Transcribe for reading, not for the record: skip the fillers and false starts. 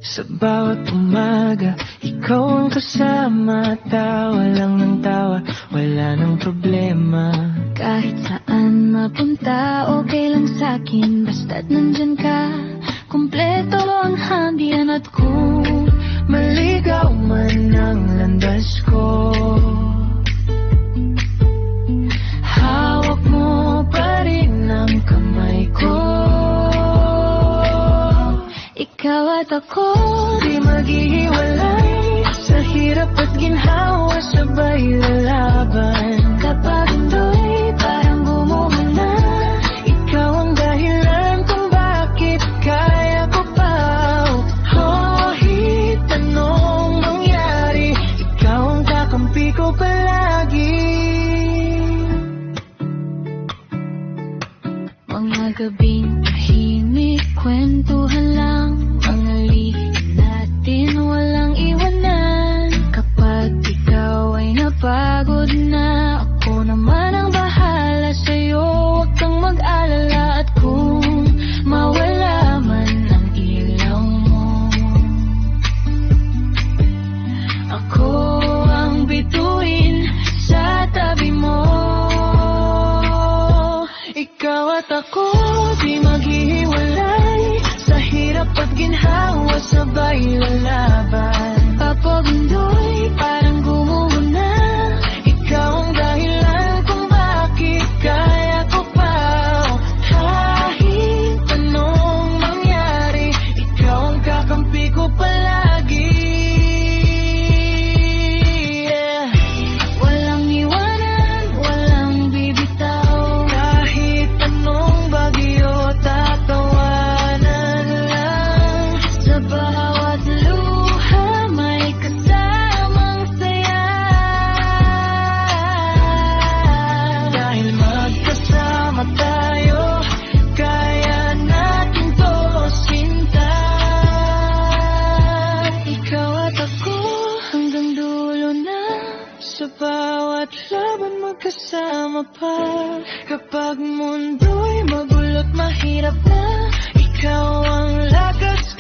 Sa bawat umaga, ikaw ang kasama. Tawa lang ng tawa, wala nang problema. Kahit saan mapunta, okay lang sa'kin basta't nandyan ka. Kumpleto ang hangyan at kung maligaw man ang landas ko, hawak mo pa rin ang kamay ko. ikaw at ako, di maghihiwalay. Sa hirap at ginhawa, sabay lalaban. kapag indo'y parang gumuho na. Ikaw ang dahilan kung bakit kaya ko pa. Kahit anong mangyari, ikaw ang kakampi ko palagi. Mga gabing tahimik, kwentuhan lang. Mga lihim natin, walang iwanan. Kapag ikaw ay napagod na, ako naman ang bahala sa'yo. Huwag kang mag-alala at kung mawala man ang ilaw mo, ako ang bituin sa tabi mo. Ikaw at ako, di maghihiwalay. Sa hirap at ginhawa, sabay lalaban. Kapag indo'y parang gumuho na. Ikaw ang dahilan kung bakit kaya ko pa. Kahit anong mangyari, ikaw ang kakampi ko palagi. Yeah. Walang iwanan, walang bibitaw. Kahit anong bagyo, tatawanan lang. Sa bawat luha, may kasamang saya. Dahil magkasama tayo, kaya natin to, sinta. Ikaw at ako, hanggang dulo na. Sa bawat laban magkasama pa. Kapag mundo'y magulo't mahirap na, ikaw ang lakas